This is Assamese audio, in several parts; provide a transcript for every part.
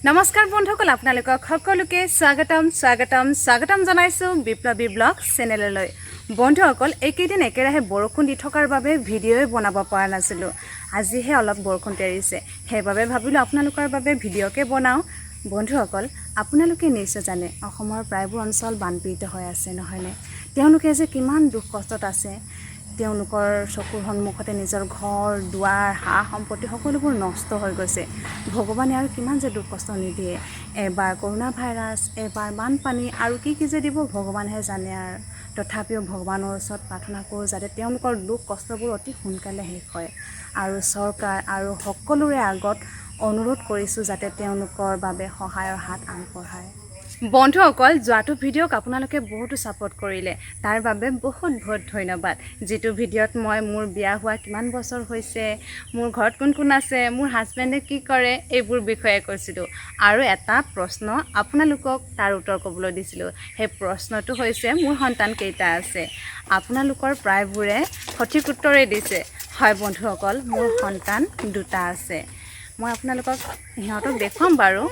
নমস্কাৰ বন্ধুসকল আপোনালোকক সকলোকে স্বাগতম জনাইছো বিপ্লবী ব্লগ চেনেললৈ বন্ধুসকল এইকেইদিন একেৰাহে বৰষুণ দি থকাৰ বাবে ভিডিঅ'ই বনাব পৰা নাছিলো আজিহে অলপ বৰষুণ তেৰিছে সেইবাবে ভাবিলো আপোনালোকৰ বাবে ভিডিঅ'কে বনাও বন্ধুসকল আপোনালোকে নিশ্চয় জানে অসমৰ প্ৰায়বোৰ অঞ্চল বানপীড়িত হৈ আছে নহয়নে তেওঁলোকে যে কিমান দুখ কষ্টত আছে তেওঁলোকৰ চকুৰ সন্মুখতে নিজৰ ঘৰ দুৱাৰ হাঁহ সম্পত্তি সকলোবোৰ নষ্ট হৈ গৈছে ভগৱানে আৰু কিমান যে দুখ কষ্ট নিদিয়ে এবাৰ কৰোনা ভাইৰাছ এবাৰ বানপানী আৰু কি যে দিব ভগৱানহে জানে আৰু তথাপিও ভগৱানৰ ওচৰত প্ৰাৰ্থনা কৰোঁ যাতে তেওঁলোকৰ দুখ কষ্টবোৰ অতি সোনকালে শেষ হয় আৰু চৰকাৰ আৰু সকলোৰে আগত অনুৰোধ কৰিছোঁ যাতে তেওঁলোকৰ বাবে সহায়ৰ হাত আগবঢ়ায় বন্ধুসকল যোৱাটো ভিডিঅ'ক আপোনালোকে বহুতো ছাপোৰ্ট কৰিলে তাৰ বাবে বহুত বহুত ধন্যবাদ যেটো ভিডিঅ'ত মই মোৰ বিয়া হোৱা কিমান বছৰ হৈছে মোৰ ঘৰত কোন কোন আছে মোৰ হাজবেণ্ডে কি কৰে এইবোৰ বিষয়ে কৈছিলোঁ আৰু এটা প্ৰশ্ন আপোনালোকক তাৰ উত্তৰ ক'বলৈ দিছিলোঁ সেই প্ৰশ্নটো হৈছে মোৰ সন্তান কেইটা আছে আপোনালোকৰ প্ৰায়বোৰে সঠিক উত্তৰে দিছে হয় বন্ধুসকল মোৰ সন্তান দুটা আছে মই আপোনালোকক সিহঁতক দেখুৱাম বাৰু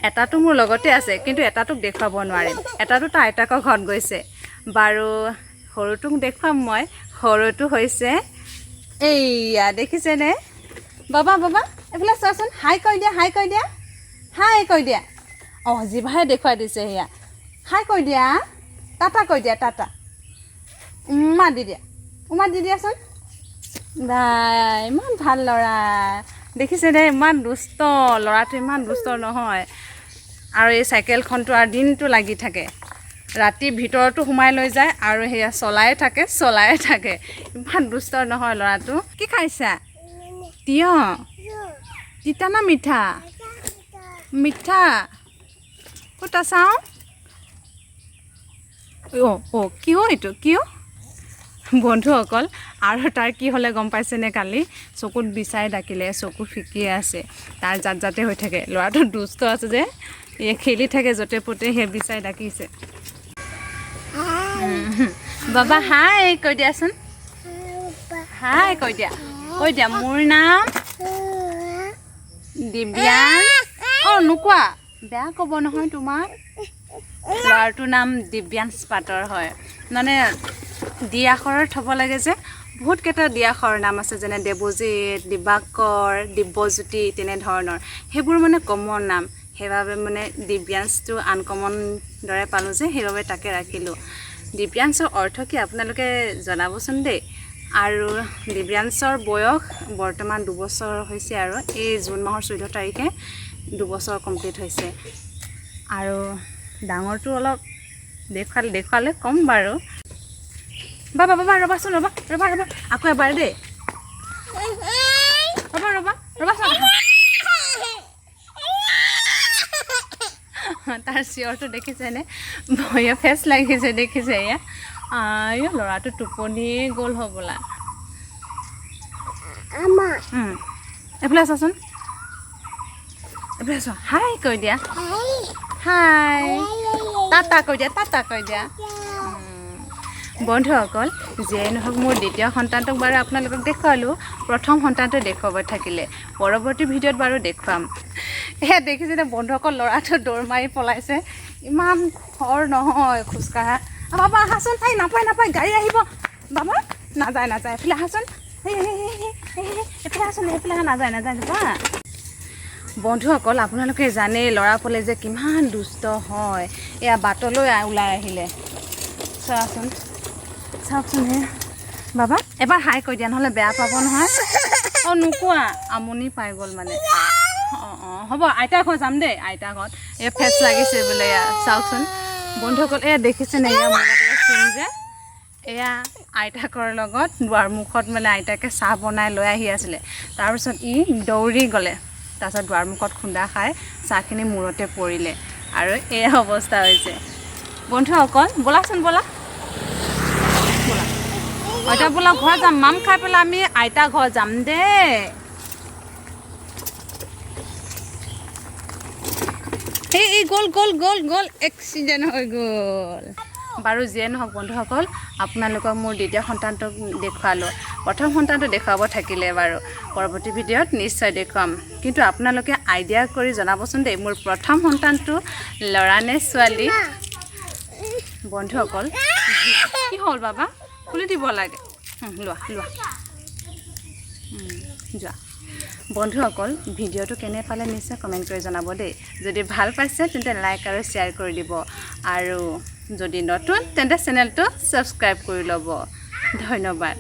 এটাটো মোৰ লগতে আছে কিন্তু এটাটোক দেখুৱাব নোৱাৰিম এটাটো তাৰ আইতাকৰ ঘৰত গৈছে বাৰু সৰুটোক দেখুৱাম মই সৰুটো হৈছে এইয়া দেখিছেনে বাবা এইফালে চোৱাচোন হাই কৈ দিয়া অঁ জিভাহে দেখুৱাই দিছে সেয়া হাই কৈ দিয়া টাটা উমা দি দিয়াচোন বাই ইমান ভাল ল'ৰা দেখিছেনে ইমান দুষ্ট ল'ৰাটো ইমান দুষ্ট নহয় আৰু এই চাইকেলখনটো আৰু দিনটো লাগি থাকে ৰাতি ভিতৰতো সোমাই লৈ যায় আৰু সেয়া চলাই থাকে ইমান দুষ্ট নহয় ল'ৰাটো কি খাইছা তিয়হ তিতা না মিঠা ক'ত চাওঁ কিয় বন্ধুসকল আৰু তাৰ কি হ'লে গম পাইছেনে কালি চকুত বিচাই ডাকিলে চকু ফিকিয়ে আছে তাৰ জাতে হৈ থাকে ল'ৰাটো দুষ্ট আছে যে এই খেলি থাকে য'তে পতে সেই বিচাই ডাকিছে বাবা হাই কৈ দিয়াচোন হাই কৈ দিয়া মোৰ নাম দিব্যাংশ অঁ নোকোৱা বেয়া ক'ব নহয় তোমাক ল'ৰাটোৰ নাম দিব্যাংশ পাটৰ হয় মানে দি আখৰৰ থ'ব লাগে যে বহুত কেইটা দি আখৰৰ নাম আছে যেনে দেৱজিৎ দিবাকৰ দিব্যজ্যোতি তেনেধৰণৰ সেইবোৰ মানে কমন নাম সেইবাবে মানে দিব্যাংশটো আনকমন দৰে পালোঁ যে সেইবাবে তাকে ৰাখিলোঁ দিব্যাংশৰ অৰ্থ কি আপোনালোকে জনাবচোন দেই আৰু দিব্যাংশৰ বয়স বৰ্তমান 2 বছৰ হৈছে আৰু এই জুন মাহৰ 14 তাৰিখে 2 বছৰ কমপ্লিট হৈছে আৰু ডাঙৰটো অলপ দেখুৱালে কম বাৰু বাবা ৰ'বাচোন ৰ'বা আকৌ এবাৰ দেই ৰ'বাচোন তাৰ চিঞৰটো দেখিছেনে ভয়ে ফেচ লাগিছে দেখিছে এয়া ল'ৰাটো টোপনিয়ে গ'ল হ'বলা এইফালে চাচোন হাই কৈ দিয়া হাই টাটা কৈ দিয়া বন্ধুসকল যিয়ে নহওক মোৰ দ্বিতীয় সন্তানটোক বাৰু আপোনালোকক দেখুৱালোঁ প্ৰথম সন্তানটো দেখুৱাব থাকিলে পৰৱৰ্তী ভিডিঅ'ত বাৰু দেখুৱাম এয়া দেখিছেনে বন্ধুসকল ল'ৰাটো দৌৰ মাৰি পলাইছে ইমান খৰ নহয় খোজকাঢ়া বাবা আহাচোন নাপায় গাড়ী আহিব বাবা নাযায় এইফালে আহাচোন এইফালে নাযায় বাবা বন্ধুসকল আপোনালোকে জানে ল'ৰা পলে যে কিমান দুষ্ট হয় এয়া বাটলৈ ওলাই আহিলে চাওকচোন হে বাবা এবাৰ হাই কৈ দিয়া নহ'লে বেয়া পাব নহয় অঁ নোকোৱা আমনি পাই গ'ল মানে অঁ হ'ব আইতাৰ ঘৰত যাম দেই আইতাৰ ঘৰত এয়া ফেচ লাগিছে বোলে এয়া চাওকচোন বন্ধুসকল এয়া দেখিছেনে এয়া মোবাইলৰ চিন যে এয়া আইতাকৰ লগত দুৱাৰ মুখত মানে আইতাকে চাহ বনাই লৈ আহি আছিলে তাৰপিছত ই দৌৰি গ'লে তাৰপিছত দুৱাৰ মুখত খুন্দা খাই চাহখিনি মূৰতে পৰিলে আৰু এয়া অৱস্থা হৈছে বন্ধুসকল ব'লাচোন ব'লা আইতা বোলা ঘৰ যাম মাম খাই পেলাই আমি আইতা ঘৰ যাম দেই এই গ'ল এক্সিডেণ্ট হৈ গ'ল বাৰু যিয়ে নহওক বন্ধুসকল আপোনালোকক মোৰ দ্বিতীয় সন্তানটোক দেখুৱালোঁ প্ৰথম সন্তানটো দেখুৱাব থাকিলে বাৰু পৰৱৰ্তী ভিডিঅ'ত নিশ্চয় দেখুৱাম কিন্তু আপোনালোকে আইডিয়া কৰি জনাবচোন দেই মোৰ প্ৰথম সন্তানটো ল'ৰা নে ছোৱালী বন্ধুসকল কি হ'ল বাবা খুলি দিব লাগে লোৱা যোৱা বন্ধুসকল ভিডিঅ'টো কেনে পালে নিশ্চয় কমেণ্ট কৰি জনাব দেই যদি ভাল পাইছে তেন্তে লাইক আৰু শ্বেয়াৰ কৰি দিব আৰু যদি নতুন তেন্তে চেনেলটো ছাবস্ক্ৰাইব কৰি ল'ব ধন্যবাদ